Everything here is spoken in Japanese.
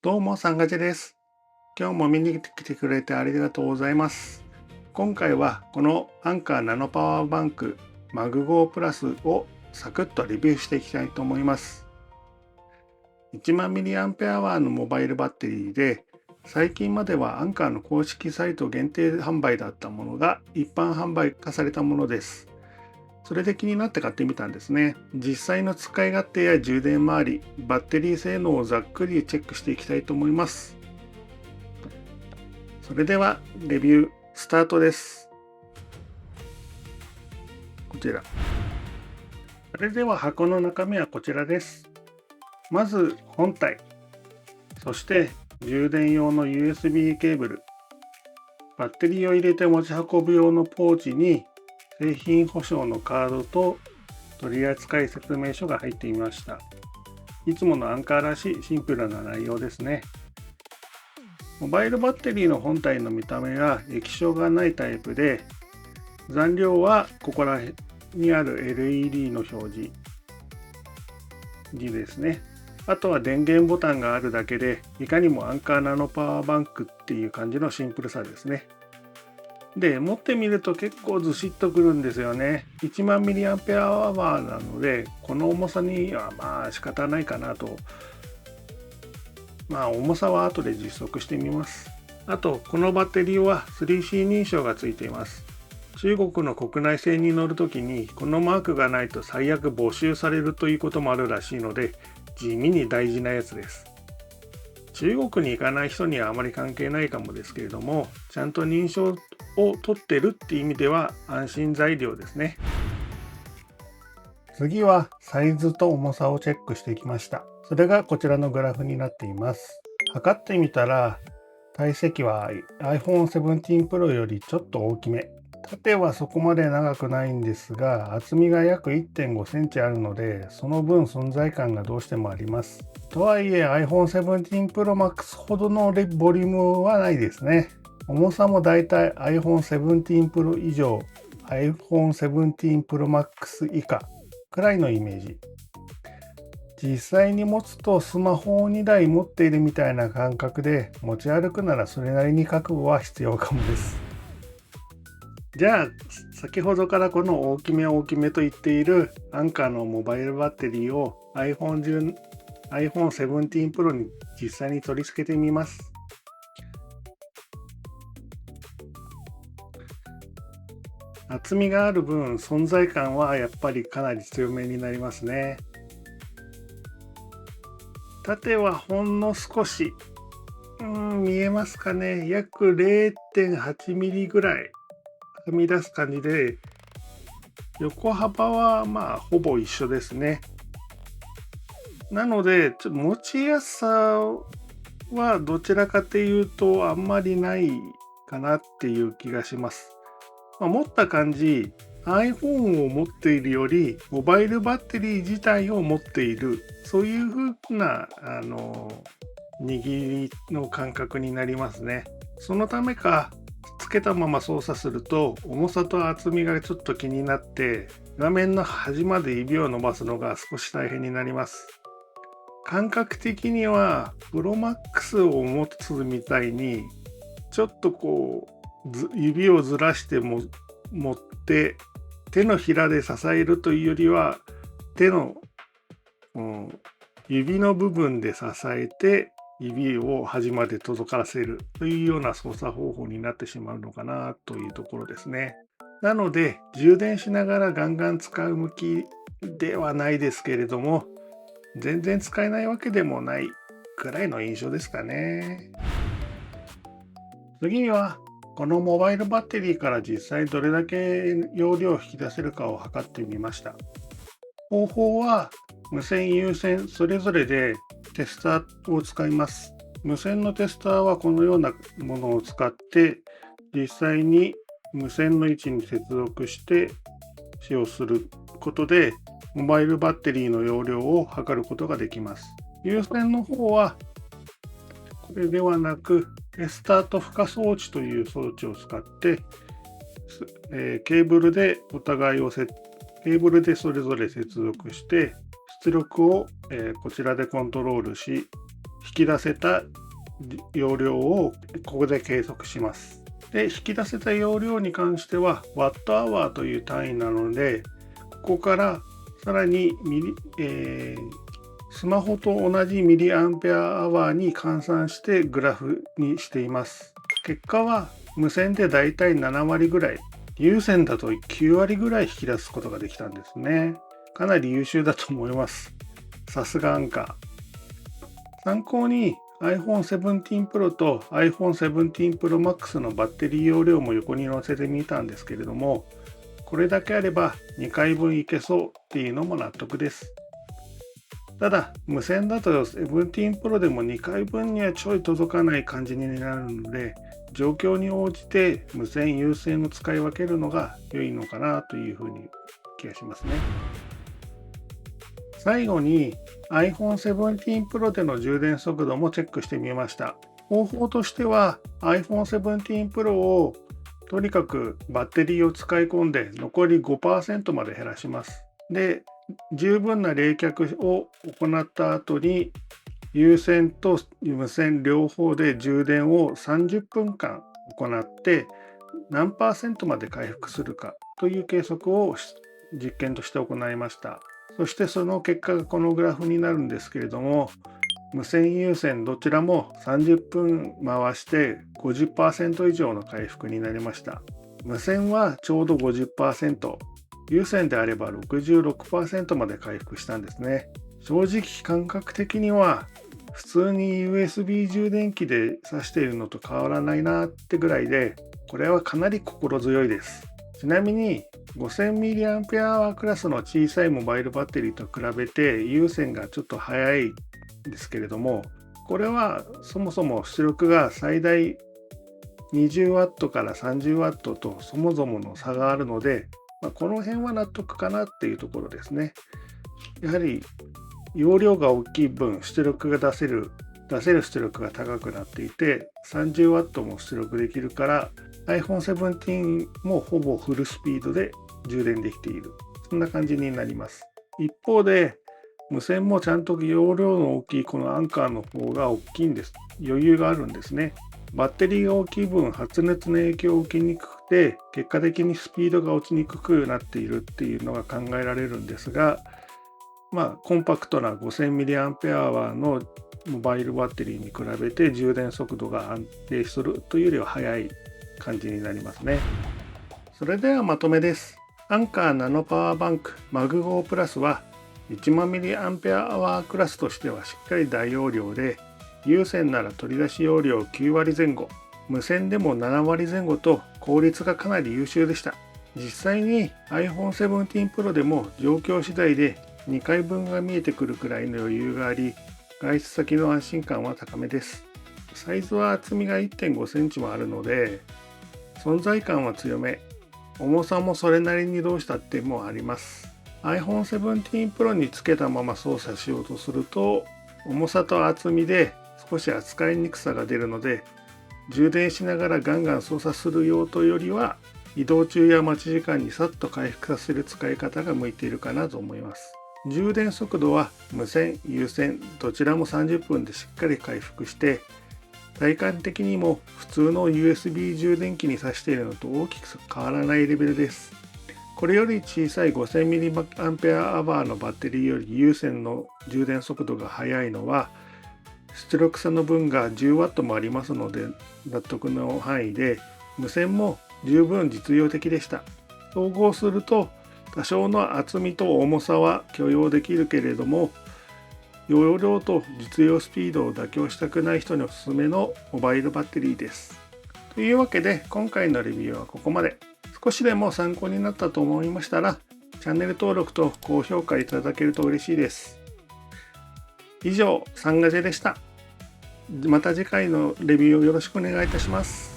どうも、さんがちです。今日も見に来てくれてありがとうございます。今回はこのアンカーナノパワーバンク MAG5 プラスをサクッとレビューしていきたいと思います。10000mAh のモバイルバッテリーで、最近まではアンカーの公式サイト限定販売だったものが一般販売化されたものです。それで気になって買ってみたんですね。実際の使い勝手や充電周り、バッテリー性能をざっくりチェックしていきたいと思います。それではレビュースタートです。こちら。それでは箱の中身はこちらです。まず本体、そして充電用の USB ケーブル、バッテリーを入れて持ち運ぶ用のポーチに製品保証のカードと取扱説明書が入っていました。いつものアンカーらしいシンプルな内容ですね。モバイルバッテリーの本体の見た目は液晶がないタイプで、残量はここら辺にある LED の表示ですね。あとは電源ボタンがあるだけで、いかにもアンカーナノパワーバンクっていう感じのシンプルさですね。で、持ってみると結構ずしっとくるんですよね。10000mAh なので、この重さにはまあ仕方ないかなと。重さは後で実測してみます。あと、このバッテリーは 3C 認証がついています。中国の国内線に乗るときにこのマークがないと最悪没収されるということもあるらしいので、地味に大事なやつです。中国に行かない人にはあまり関係ないかもですけれども、ちゃんと認証を取ってるっていう意味では安心材料ですね。次はサイズと重さをチェックしてきました。それがこちらのグラフになっています。測ってみたら体積は iPhone 17 Pro よりちょっと大きめ。縦はそこまで長くないんですが、厚みが約 1.5 センチあるので、その分存在感がどうしてもあります。とはいえ iPhone 17 Pro Max ほどのボリュームはないですね。重さもだいたい iPhone 17 Pro 以上、iPhone 17 Pro Max 以下くらいのイメージ。実際に持つとスマホを2台持っているみたいな感覚で、持ち歩くならそれなりに覚悟は必要かもです。じゃあ先ほどからこの大きめと言っているアンカーのモバイルバッテリーを iPhone 17 Pro に実際に取り付けてみます。厚みがある分存在感はやっぱりかなり強めになりますね。縦はほんの少し見えますかね、約 0.8 ミリぐらいはみ出す感じで、横幅はほぼ一緒ですね。なのでちょっと持ちやすさはどちらかというとあんまりないかなっていう気がします。持った感じ iPhone を持っているよりモバイルバッテリー自体を持っている、そういう風な握りの感覚になりますね。そのためかつけたまま操作すると重さと厚みがちょっと気になって画面の端まで指を伸ばすのが少し大変になります。感覚的にはプロマックスを持つみたいにちょっと指をずらしても持って手のひらで支えるというよりは手の、指の部分で支えて指を端まで届かせるというような操作方法になってしまうのかなというところですね。なので充電しながらガンガン使う向きではないですけれども、全然使えないわけでもないくらいの印象ですかね。次はこのモバイルバッテリーから実際どれだけ容量を引き出せるかを測ってみました。方法は無線有線それぞれでテスターを使います。無線のテスターはこのようなものを使って実際に無線の位置に接続して使用することでモバイルバッテリーの容量を測ることができます。有線の方はこれではなくスタート負荷装置という装置を使って、ケーブルでケーブルでそれぞれ接続して出力を、こちらでコントロールし、引き出せた容量をここで計測します。で、引き出せた容量に関しては Wh という単位なので、ここからさらにスマホと同じミリアンペアアワーに換算してグラフにしています。結果は無線でだいたい7割ぐらい、有線だと9割ぐらい引き出すことができたんですね。かなり優秀だと思います。さすがアンカー。参考に iPhone 17 Pro と iPhone 17 Pro Max のバッテリー容量も横に載せてみたんですけれども、これだけあれば2回分いけそうっていうのも納得です。ただ、無線だと17 Pro でも2回分にはちょい届かない感じになるので、状況に応じて無線、有線を使い分けるのが良いのかなというふうに気がしますね。最後に iPhone 17 Pro での充電速度もチェックしてみました。方法としては iPhone 17 Pro をとにかくバッテリーを使い込んで残り 5% まで減らします。で、十分な冷却を行った後に有線と無線両方で充電を30分間行って何%まで回復するかという計測を実験として行いました。そしてその結果がこのグラフになるんですけれども、無線有線どちらも30分回して 50% 以上の回復になりました。無線はちょうど 50%、有線であれば 66% まで回復したんですね。正直感覚的には普通に USB 充電器で挿しているのと変わらないなってぐらいで、これはかなり心強いです。ちなみに 5000mAh クラスの小さいモバイルバッテリーと比べて有線がちょっと速いんですけれども、これはそもそも出力が最大 20W から 30W とそもそもの差があるので、この辺は納得かなっていうところですね。やはり容量が大きい分出力が出せる出力が高くなっていて 30W も出力できるから iPhone 17もほぼフルスピードで充電できている、そんな感じになります。一方で無線もちゃんと容量の大きいこのアンカーの方が大きいんです。余裕があるんですね。バッテリーが大きい分発熱の影響を受けにくくて結果的にスピードが落ちにくくなっているっていうのが考えられるんですが、コンパクトな 5000mAh のモバイルバッテリーに比べて充電速度が安定するというよりは速い感じになりますね。それではまとめです。アンカーナノパワーバンク MAG5 プラスは 10,000mAh クラスとしてはしっかり大容量で、有線なら取り出し容量9割前後、無線でも7割前後と効率がかなり優秀でした。実際に iPhone 17 Pro でも状況次第で2回分が見えてくるくらいの余裕があり、外出先の安心感は高めです。サイズは厚みが 1.5 センチもあるので、存在感は強め、重さもそれなりにどうしたってもあります。iPhone 17 Pro につけたまま操作しようとすると、重さと厚みで少し扱いにくさが出るので、充電しながらガンガン操作する用途よりは、移動中や待ち時間にさっと回復させる使い方が向いているかなと思います。充電速度は無線、有線どちらも30分でしっかり回復して、体感的にも普通の USB 充電器に挿しているのと大きく変わらないレベルです。これより小さい 5000mAh のバッテリーより有線の充電速度が速いのは、出力差の分が 10W もありますので納得の範囲で、無線も十分実用的でした。総合すると多少の厚みと重さは許容できるけれども、容量と実用スピードを妥協したくない人におすすめのモバイルバッテリーです。というわけで今回のレビューはここまで。少しでも参考になったと思いましたら、チャンネル登録と高評価いただけると嬉しいです。以上、サンガジェでした。また次回のレビューをよろしくお願いいたします。